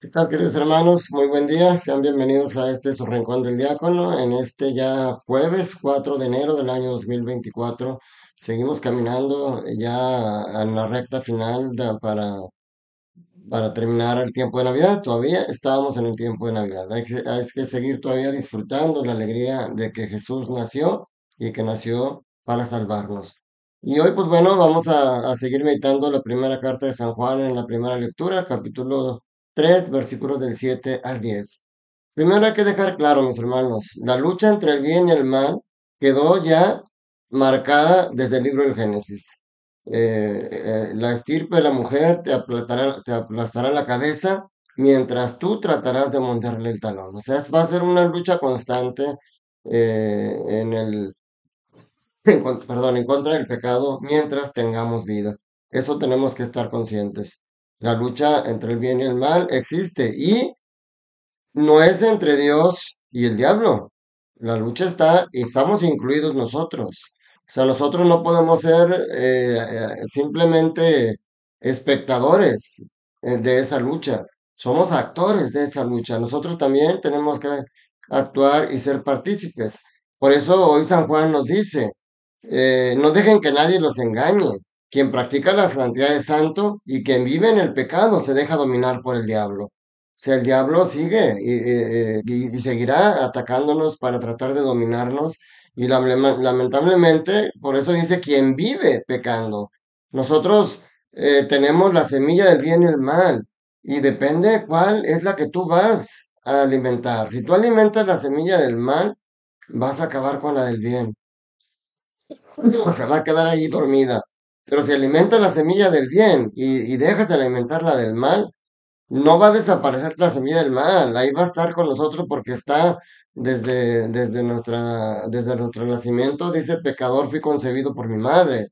¿Qué tal, queridos hermanos? Muy buen día. Sean bienvenidos a este su Rincón del Diácono en este ya jueves 4 de enero del año 2024. Seguimos caminando ya en la recta final para terminar el tiempo de Navidad. Todavía estábamos en el tiempo de Navidad. Hay que seguir todavía disfrutando la alegría de que Jesús nació y que nació para salvarnos. Y hoy, pues bueno, vamos a seguir meditando la primera carta de San Juan en la primera lectura, capítulo 3, versículos del 7 al 10. Primero hay que dejar claro, mis hermanos, la lucha entre el bien y el mal quedó ya marcada desde el libro del Génesis. La estirpe de la mujer te aplastará la cabeza mientras tú tratarás de montarle el talón. O sea, va a ser una lucha constante en perdón, en contra del pecado mientras tengamos vida. Eso tenemos que estar conscientes. La lucha entre el bien y el mal existe y no es entre Dios y el diablo. La lucha está y estamos incluidos nosotros. O sea, nosotros no podemos ser simplemente espectadores de esa lucha. Somos actores de esa lucha. Nosotros también tenemos que actuar y ser partícipes. Por eso hoy San Juan nos dice, no dejen que nadie los engañe. Quien practica la santidad es santo y quien vive en el pecado se deja dominar por el diablo. O sea, el diablo sigue y seguirá atacándonos para tratar de dominarnos. Y lamentablemente, por eso dice quien vive pecando. Nosotros tenemos la semilla del bien y el mal. Y depende cuál es la que tú vas a alimentar. Si tú alimentas la semilla del mal, vas a acabar con la del bien. No, se va a quedar ahí dormida. Pero si alimentas la semilla del bien y dejas de alimentar la del mal, no va a desaparecer la semilla del mal, ahí va a estar con nosotros porque está desde nuestro nacimiento, dice, pecador fui concebido por mi madre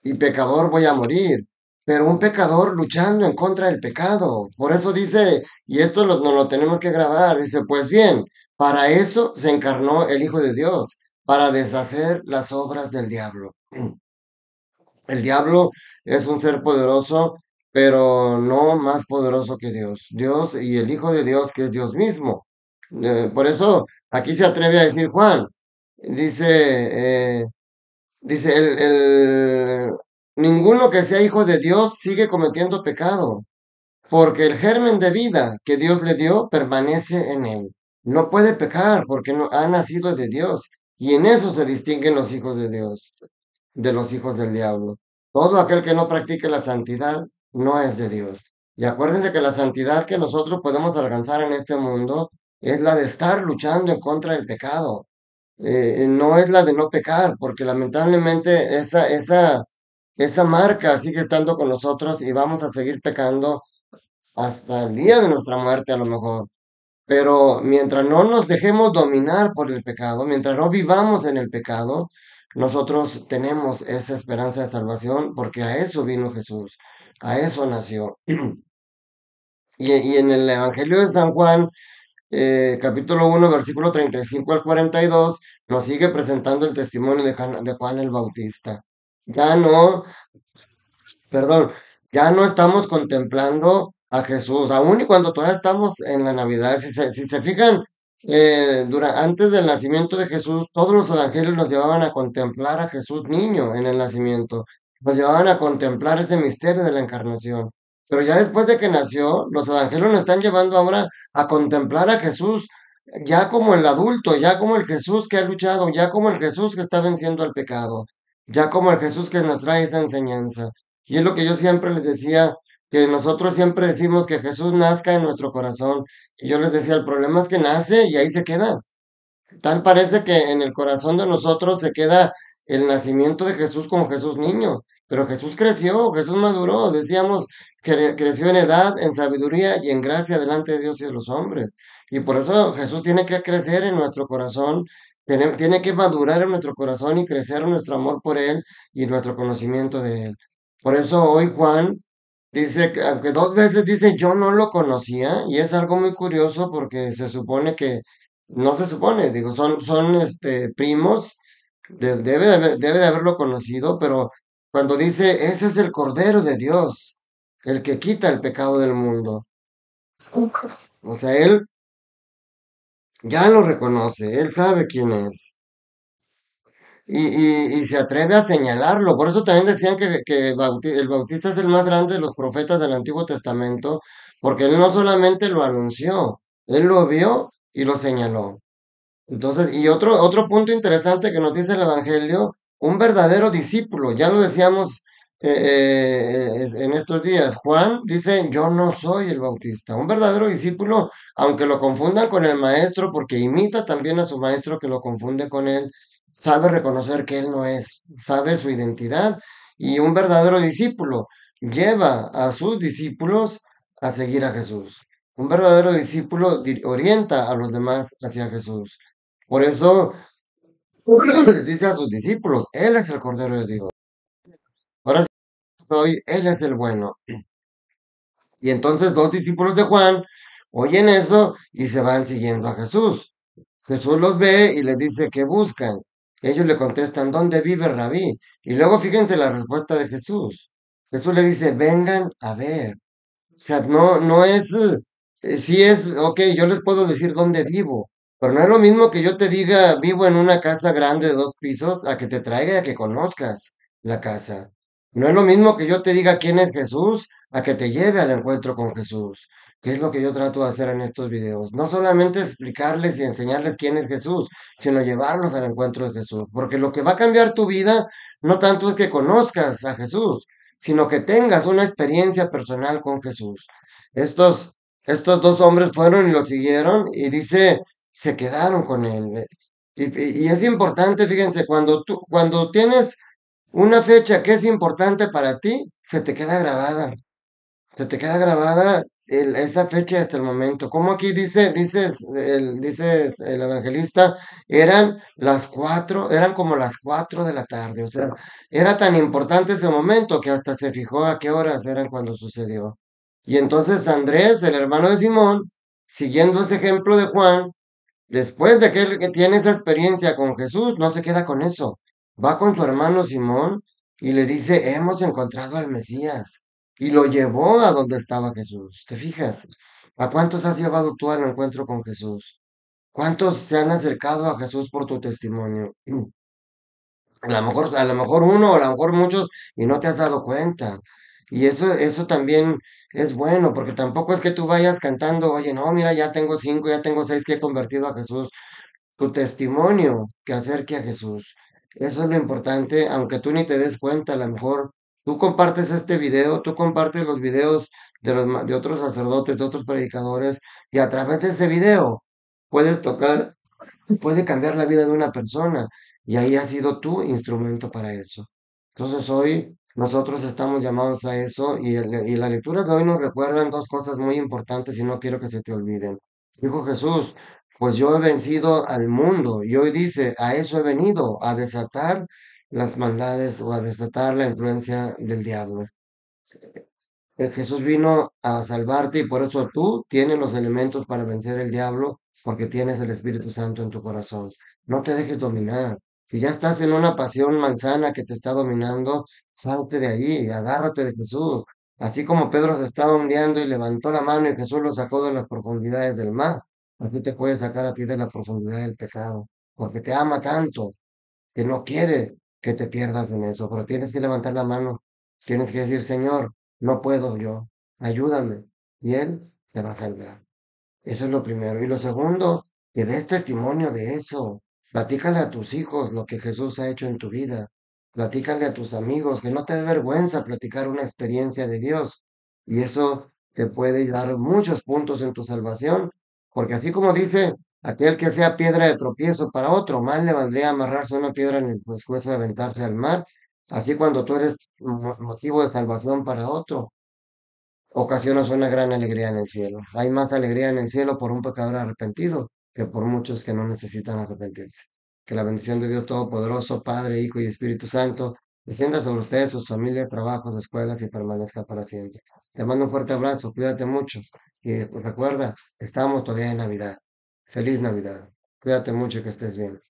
y pecador voy a morir. Pero un pecador luchando en contra del pecado. Por eso dice, y esto nos lo tenemos que grabar, dice, pues bien, para eso se encarnó el Hijo de Dios, para deshacer las obras del diablo. El diablo es un ser poderoso, pero no más poderoso que Dios. Dios y el Hijo de Dios, que es Dios mismo. Por eso aquí se atreve a decir Juan. Dice, ninguno que sea hijo de Dios sigue cometiendo pecado, porque el germen de vida que Dios le dio permanece en él. No puede pecar porque no ha nacido de Dios. Y en eso se distinguen los hijos de Dios de los hijos del diablo. Todo aquel que no practique la santidad no es de Dios. Y acuérdense que la santidad que nosotros podemos alcanzar en este mundo es la de estar luchando en contra del pecado. No es la de no pecar, porque lamentablemente esa marca sigue estando con nosotros y vamos a seguir pecando hasta el día de nuestra muerte a lo mejor. Pero mientras no nos dejemos dominar por el pecado, mientras no vivamos en el pecado, nosotros tenemos esa esperanza de salvación porque a eso vino Jesús, a eso nació. Y en el Evangelio de San Juan, capítulo 1 versículo 35 al 42 nos sigue presentando el testimonio de Juan el Bautista. Ya no, perdón, ya no estamos contemplando a Jesús, aun y cuando todavía estamos en la Navidad. Si se fijan, antes del nacimiento de Jesús, todos los evangelios nos llevaban a contemplar a Jesús niño en el nacimiento, nos llevaban a contemplar ese misterio de la encarnación. Pero ya después de que nació, los evangelios nos están llevando ahora a contemplar a Jesús ya como el adulto, ya como el Jesús que ha luchado, ya como el Jesús que está venciendo al pecado, ya como el Jesús que nos trae esa enseñanza. Y es lo que yo siempre les decía, que nosotros siempre decimos que Jesús nazca en nuestro corazón. Y yo les decía, el problema es que nace y ahí se queda. Tal parece que en el corazón de nosotros se queda el nacimiento de Jesús como Jesús niño. Pero Jesús creció, Jesús maduró, decíamos, que creció en edad, en sabiduría y en gracia delante de Dios y de los hombres. Y por eso Jesús tiene que crecer en nuestro corazón, tiene que madurar en nuestro corazón y crecer nuestro amor por Él y nuestro conocimiento de Él. Por eso hoy Juan dice, aunque dos veces dice yo no lo conocía, y es algo muy curioso porque se supone que no se supone, digo, son primos, debe de haberlo conocido, pero cuando dice, ese es el Cordero de Dios, el que quita el pecado del mundo. O sea, él ya lo reconoce, él sabe quién es. Y se atreve a señalarlo. Por eso también decían que el Bautista es el más grande de los profetas del Antiguo Testamento, porque él no solamente lo anunció, él lo vio y lo señaló. Entonces, y otro punto interesante que nos dice el Evangelio, un verdadero discípulo, ya lo decíamos en estos días, Juan dice, yo no soy el Bautista. Un verdadero discípulo, aunque lo confundan con el maestro, porque imita también a su maestro que lo confunde con él, sabe reconocer que él no es, sabe su identidad, y un verdadero discípulo lleva a sus discípulos a seguir a Jesús. Un verdadero discípulo orienta a los demás hacia Jesús. Por eso les dice a sus discípulos, Él es el Cordero de Dios. Ahora sí soy, Él es el bueno. Y entonces dos discípulos de Juan oyen eso y se van siguiendo a Jesús. Jesús los ve y les dice que buscan. Ellos le contestan, ¿dónde vive Rabí? Y luego fíjense la respuesta de Jesús. Jesús le dice, vengan a ver. O sea, no es, sí es, ok, yo les puedo decir dónde vivo, pero no es lo mismo que yo te diga vivo en una casa grande de 2 pisos a que te traiga y a que conozcas la casa. No es lo mismo que yo te diga quién es Jesús a que te lleve al encuentro con Jesús, que es lo que yo trato de hacer en estos videos. No solamente explicarles y enseñarles quién es Jesús, sino llevarlos al encuentro de Jesús, porque lo que va a cambiar tu vida no tanto es que conozcas a Jesús, sino que tengas una experiencia personal con Jesús. Estos, estos dos hombres fueron y lo siguieron y dice, se quedaron con él. Y es importante, fíjense, cuando tienes una fecha que es importante para ti, se te queda grabada esa fecha hasta el momento. Como aquí dices el evangelista, eran como las 4 de la tarde. O sea, era tan importante ese momento que hasta se fijó a qué horas eran cuando sucedió. Y entonces Andrés, el hermano de Simón, siguiendo ese ejemplo de Juan, después de que él que tiene esa experiencia con Jesús, no se queda con eso. Va con su hermano Simón y le dice, hemos encontrado al Mesías. Y lo llevó a donde estaba Jesús. ¿Te fijas? ¿A cuántos has llevado tú al encuentro con Jesús? ¿Cuántos se han acercado a Jesús por tu testimonio? A lo mejor uno, o a lo mejor muchos, y no te has dado cuenta. Y eso también es bueno, porque tampoco es que tú vayas cantando, oye, no, mira, ya tengo 5, ya tengo 6 que he convertido a Jesús. Tu testimonio que acerque a Jesús. Eso es lo importante, aunque tú ni te des cuenta, a lo mejor tú compartes este video, tú compartes los videos de otros sacerdotes, de otros predicadores, y a través de ese video puedes tocar, puede cambiar la vida de una persona, y ahí ha sido tu instrumento para eso. Entonces hoy nosotros estamos llamados a eso, y la lectura de hoy nos recuerdan dos cosas muy importantes y no quiero que se te olviden. Dijo Jesús, pues yo he vencido al mundo, y hoy dice, a eso he venido, a desatar las maldades o a desatar la influencia del diablo. Jesús vino a salvarte y por eso tú tienes los elementos para vencer el diablo porque tienes el Espíritu Santo en tu corazón. No te dejes dominar. Si ya estás en una pasión malsana que te está dominando, salte de ahí, agárrate de Jesús. Así como Pedro se estaba hundiendo y levantó la mano y Jesús lo sacó de las profundidades del mar, así te puede sacar a ti de la profundidad del pecado, porque te ama tanto que no quiere que te pierdas en eso, pero tienes que levantar la mano, tienes que decir, Señor, no puedo yo, ayúdame, y Él te va a salvar. Eso es lo primero. Y lo segundo, que des testimonio de eso. Platícale a tus hijos lo que Jesús ha hecho en tu vida. Platícale a tus amigos, que no te dé vergüenza platicar una experiencia de Dios. Y eso te puede dar muchos puntos en tu salvación, porque así como dice aquel que sea piedra de tropiezo para otro, mal le valdría amarrarse una piedra en el pescuezo y aventarse al mar. Así cuando tú eres motivo de salvación para otro, ocasionas una gran alegría en el cielo. Hay más alegría en el cielo por un pecador arrepentido que por muchos que no necesitan arrepentirse. Que la bendición de Dios Todopoderoso, Padre, Hijo y Espíritu Santo, descienda sobre ustedes, sus familias, trabajos, escuelas y permanezca para siempre. Te mando un fuerte abrazo, cuídate mucho y recuerda, estamos todavía en Navidad. Feliz Navidad. Cuídate mucho y que estés bien.